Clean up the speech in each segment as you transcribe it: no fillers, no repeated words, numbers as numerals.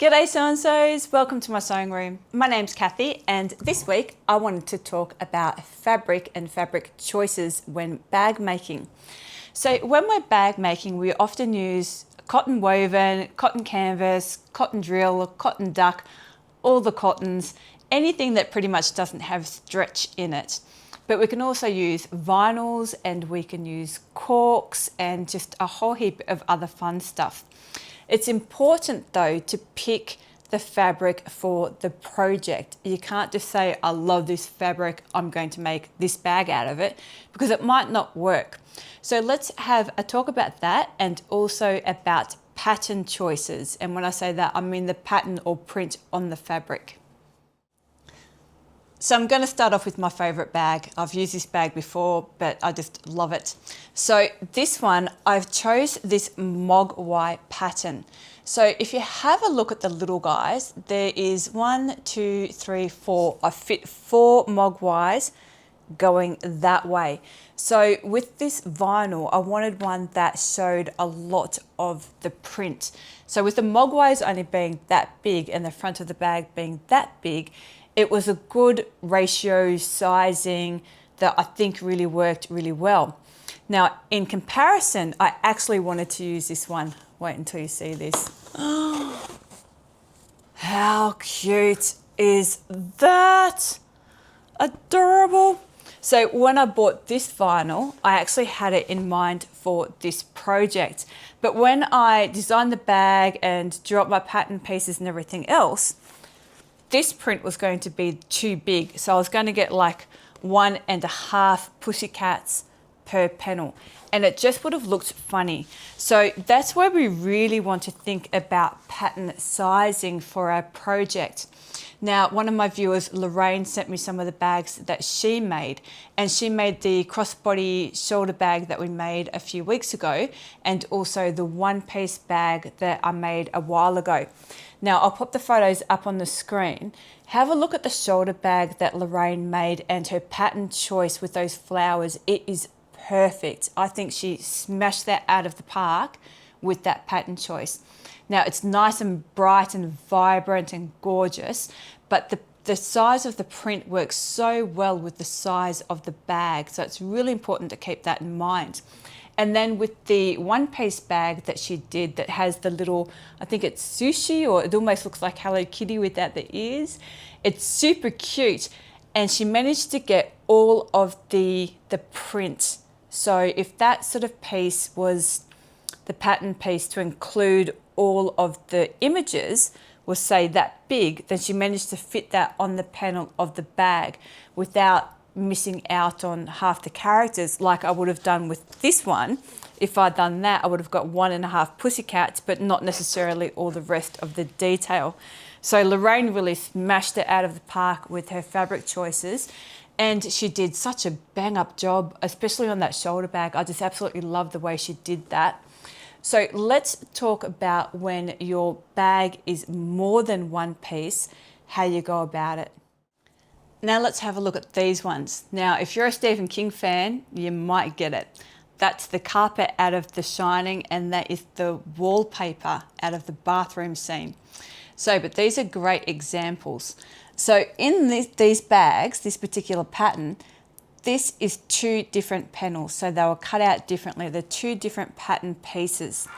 G'day so-and-sos, welcome to my sewing room. My name's Cathy and this week I wanted to talk about fabric and fabric choices when bag making. So when we're bag making, we often use cotton woven, cotton canvas, cotton drill, cotton duck, all the cottons, anything that pretty much doesn't have stretch in it. But we can also use vinyls and we can use corks and just a whole heap of other fun stuff. It's important though to pick the fabric for the project. You can't just say, I love this fabric, I'm going to make this bag out of it, because it might not work. So let's have a talk about that and also about pattern choices. And when I say that, I mean the pattern or print on the fabric. So I'm going to start off with my favorite bag. I've used this bag before, but I just love it. So this one, I've chose this mogwai pattern. So if you have a look at the little guys, there is 1, 2, 3, 4. I fit 4 mogwais going that way. So with this vinyl, I wanted one that showed a lot of the print. So with the mogwais only being that big and the front of the bag being that big, it was a good ratio sizing that I think really worked really well. Now, in comparison, I actually wanted to use this one. Wait until you see this. How cute is that? Adorable. So when I bought this vinyl, I actually had it in mind for this project. But when I designed the bag and drew up my pattern pieces and everything else, this print was going to be too big. So I was going to get like 1.5 pussycats per panel. And it just would have looked funny. So that's where we really want to think about pattern sizing for our project. Now, one of my viewers, Lorraine, sent me some of the bags that she made, and she made the crossbody shoulder bag that we made a few weeks ago, and also the one-piece bag that I made a while ago. Now, I'll pop the photos up on the screen. Have a look at the shoulder bag that Lorraine made and her pattern choice with those flowers. It is perfect. I think she smashed that out of the park with that pattern choice. Now, it's nice and bright and vibrant and gorgeous, but the size of the print works so well with the size of the bag. So it's really important to keep that in mind. And then with the one-piece bag that she did that has the little, I think it's sushi, or it almost looks like Hello Kitty without the ears. It's super cute. And she managed to get all of the print. So if that sort of piece was the pattern piece to include all of the images was, say, that big, then she managed to fit that on the panel of the bag without missing out on half the characters like I would have done with this one. If I'd done that, I would have got 1.5 pussycats, but not necessarily all the rest of the detail. So Lorraine really smashed it out of the park with her fabric choices. And she did such a bang up job, especially on that shoulder bag. I just absolutely love the way she did that. So let's talk about when your bag is more than one piece, how you go about it. Now let's have a look at these ones. Now, if you're a Stephen King fan, you might get it. That's the carpet out of The Shining, and that is the wallpaper out of the bathroom scene. So, but these are great examples. So in these bags, this particular pattern, this is 2 different panels. So they were cut out differently. They're 2 different pattern pieces.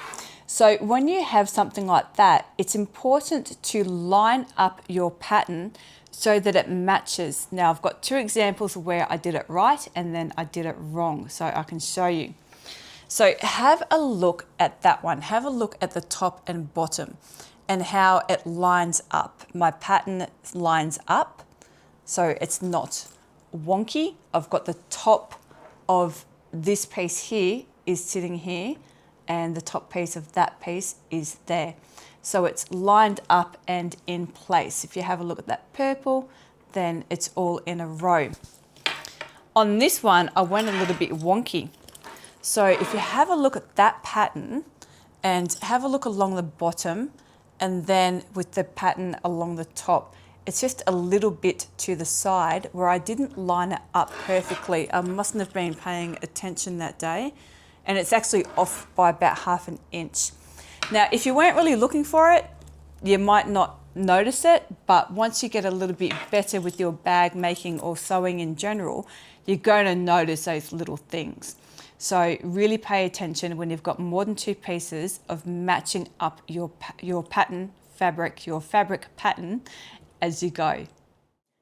So when you have something like that, it's important to line up your pattern so that it matches. Now I've got 2 examples where I did it right and then I did it wrong, so I can show you. So have a look at that one. Have a look at the top and bottom and how it lines up. My pattern lines up, so it's not wonky. I've got the top of this piece here is sitting here and the top piece of that piece is there. So it's lined up and in place. If you have a look at that purple, then it's all in a row. On this one, I went a little bit wonky. So if you have a look at that pattern and have a look along the bottom and then with the pattern along the top, it's just a little bit to the side where I didn't line it up perfectly. I mustn't have been paying attention that day. And it's actually off by about 1/2 inch. Now, if you weren't really looking for it, you might not notice it, but once you get a little bit better with your bag making or sewing in general, you're going to notice those little things. So really pay attention when you've got more than 2 pieces of matching up your pattern fabric, your fabric pattern as you go.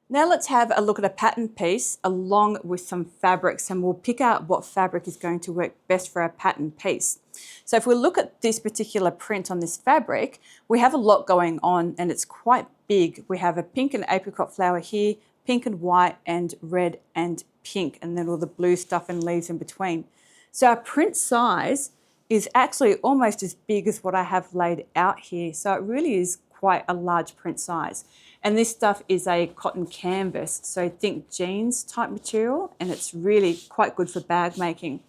Now let's have a look at a pattern piece along with some fabrics, and we'll pick out what fabric is going to work best for our pattern piece. So if we look at this particular print on this fabric, we have a lot going on and it's quite big. We have a pink and apricot flower here, pink and white and red and pink, and then all the blue stuff and leaves in between. So our print size is actually almost as big as what I have laid out here. So it really is quite a large print size. And this stuff is a cotton canvas, so think jeans type material, and it's really quite good for bag making.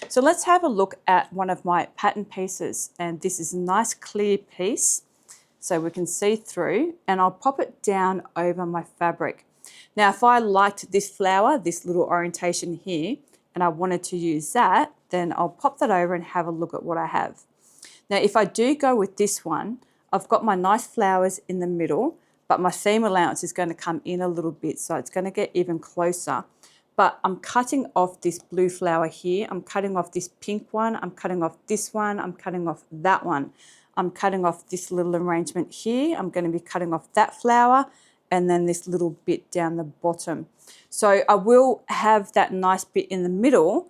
So let's have a look at one of my pattern pieces, and this is a nice clear piece so we can see through, and I'll pop it down over my fabric. Now if I liked this flower, this little orientation here, and I wanted to use that, then I'll pop that over and have a look at what I have. Now if I do go with this one, I've got my nice flowers in the middle, but my seam allowance is going to come in a little bit, so it's going to get even closer. But I'm cutting off this blue flower here, I'm cutting off this pink one, I'm cutting off this one, I'm cutting off that one. I'm cutting off this little arrangement here, I'm going to be cutting off that flower, and then this little bit down the bottom. So I will have that nice bit in the middle,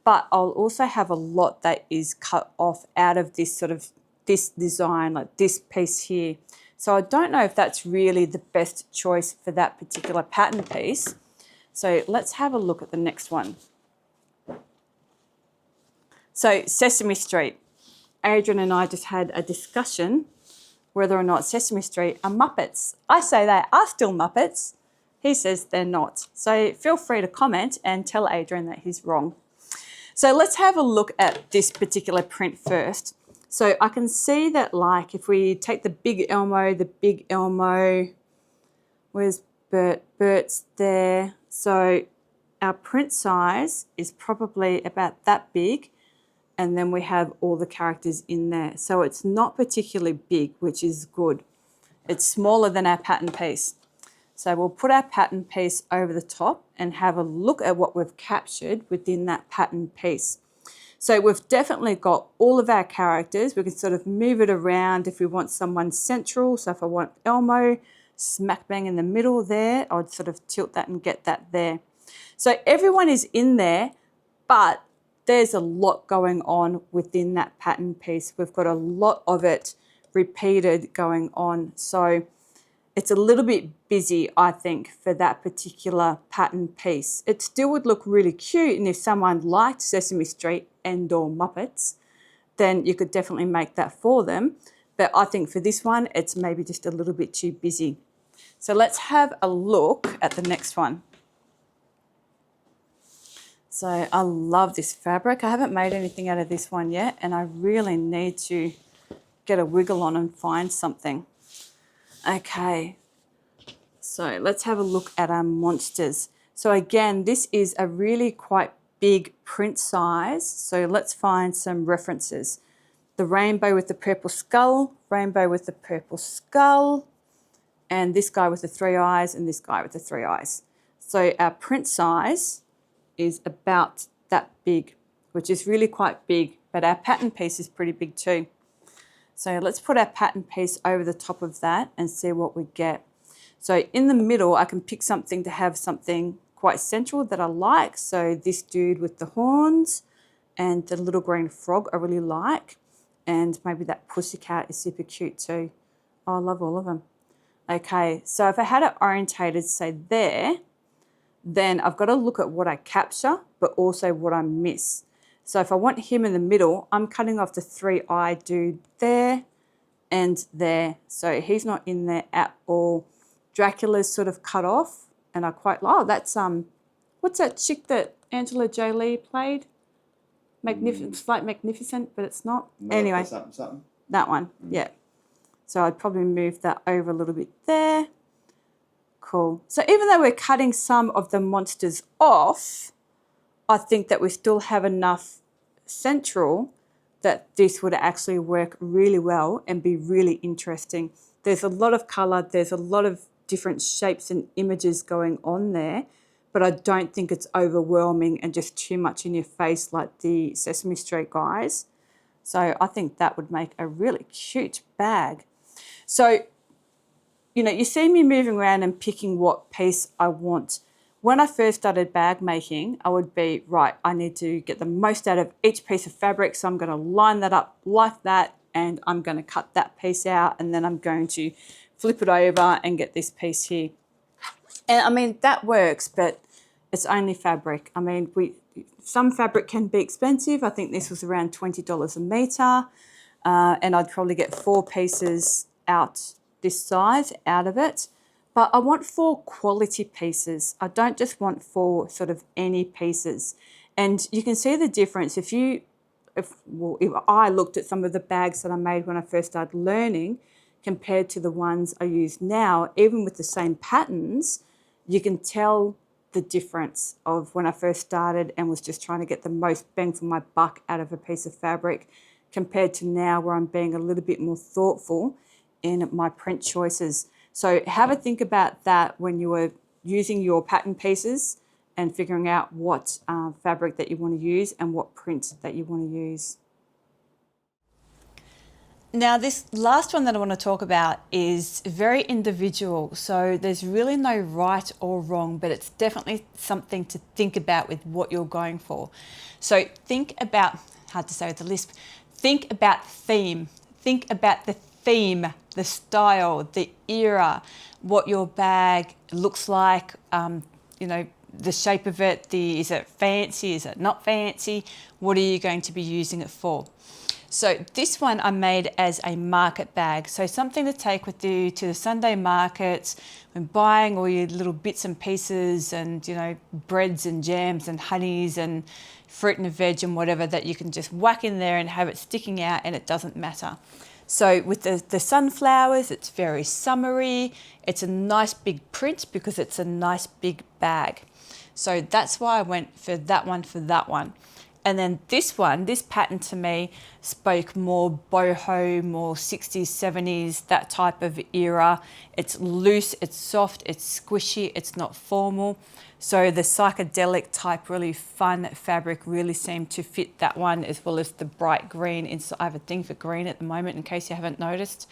but I'll also have a lot that is cut off out of this sort of this design, like this piece here. So I don't know if that's really the best choice for that particular pattern piece. So let's have a look at the next one. So Sesame Street. Adrian and I just had a discussion whether or not Sesame Street are Muppets. I say they are still Muppets. He says they're not. So feel free to comment and tell Adrian that he's wrong. So let's have a look at this particular print first. So I can see that, like, if we take the big Elmo, where's Bert? Bert's there. So our print size is probably about that big, and then we have all the characters in there. So it's not particularly big, which is good. It's smaller than our pattern piece. So we'll put our pattern piece over the top and have a look at what we've captured within that pattern piece. So we've definitely got all of our characters. We can sort of move it around if we want someone central. So if I want Elmo smack bang in the middle there, I'd sort of tilt that and get that there. So everyone is in there, but there's a lot going on within that pattern piece. We've got a lot of it repeated going on. So it's a little bit busy, I think, for that particular pattern piece. It still would look really cute, and if someone liked Sesame Street and or Muppets, then you could definitely make that for them. But I think for this one, it's maybe just a little bit too busy. So let's have a look at the next one. So I love this fabric. I haven't made anything out of this one yet, and I really need to get a wiggle on and find something. Okay, so let's have a look at our monsters. So again, this is a really quite big print size. So let's find some references. The rainbow with the purple skull, rainbow with the purple skull, and this guy with the 3 eyes, and this guy with the 3 eyes. So our print size is about that big, which is really quite big, but our pattern piece is pretty big too. So let's put our pattern piece over the top of that and see what we get. So in the middle, I can pick something to have something quite central that I like. So this dude with the horns and the little green frog I really like. And maybe that pussycat is super cute too. Oh, I love all of them. Okay, so if I had it orientated, say there, then I've got to look at what I capture, but also what I miss. So if I want him in the middle, I'm cutting off the 3-eyed dude there and there. So he's not in there at all. Dracula's sort of cut off, and I quite like, oh, that's, what's that chick that Angela Jolie played? It's like Magnificent, but it's not. Anyway, something. That one, yeah. So I'd probably move that over a little bit there. Cool. So even though we're cutting some of the monsters off, I think that we still have enough central that this would actually work really well and be really interesting. there's a lot of colour, there's a lot of different shapes and images going on there, but I don't think it's overwhelming and just too much in your face like the Sesame Street guys. So I think that would make a really cute bag. So, you see me moving around and picking what piece I want. When I first started bag making, I would be, right, I need to get the most out of each piece of fabric, so I'm going to line that up like that, and I'm going to cut that piece out, and then I'm going to flip it over and get this piece here. And I mean, that works, but it's only fabric. I mean, some fabric can be expensive. I think this was around $20 a metre, and I'd probably get 4 pieces out this size out of it. But I want 4 quality pieces. I don't just want 4 sort of any pieces. And you can see the difference if I looked at some of the bags that I made when I first started learning compared to the ones I use now, even with the same patterns, you can tell the difference of when I first started and was just trying to get the most bang for my buck out of a piece of fabric compared to now where I'm being a little bit more thoughtful in my print choices. So have a think about that when you are using your pattern pieces and figuring out what fabric that you want to use and what print that you want to use. Now, this last one that I want to talk about is very individual. So there's really no right or wrong, but it's definitely something to think about with what you're going for. So think about, hard to say with the lisp, think about theme. Think about the theme, the style, the era, what your bag looks like, the shape of it, is it fancy, is it not fancy? What are you going to be using it for? So this one I made as a market bag. So something to take with you to the Sunday markets when buying all your little bits and pieces and, breads and jams and honeys and fruit and veg and whatever that you can just whack in there and have it sticking out and it doesn't matter. So with the sunflowers, it's very summery. It's a nice big print because it's a nice big bag. So that's why I went for that one. And then this pattern to me spoke more boho, more 60s, 70s, that type of era. It's loose, it's soft, it's squishy, it's not formal. So the psychedelic type, really fun fabric really seemed to fit that one, as well as the bright green inside. I have a thing for green at the moment, in case you haven't noticed.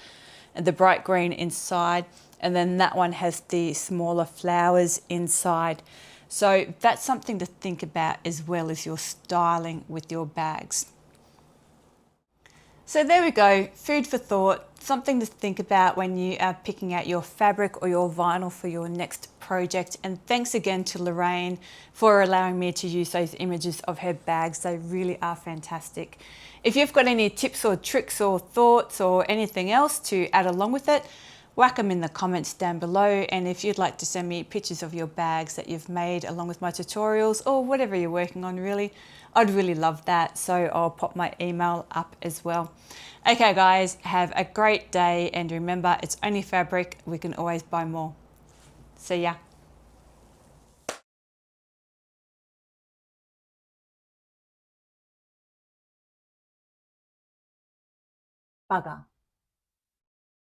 And the bright green inside. And then that one has the smaller flowers inside. So that's something to think about as well as your styling with your bags. So there we go, food for thought, something to think about when you are picking out your fabric or your vinyl for your next project. And thanks again to Lorraine for allowing me to use those images of her bags. They really are fantastic. If you've got any tips or tricks or thoughts or anything else to add along with it, whack them in the comments down below. And if you'd like to send me pictures of your bags that you've made along with my tutorials or whatever you're working on, really, I'd really love that. So I'll pop my email up as well. Okay guys, have a great day, and remember, it's only fabric. We can always buy more. See ya. Bugger.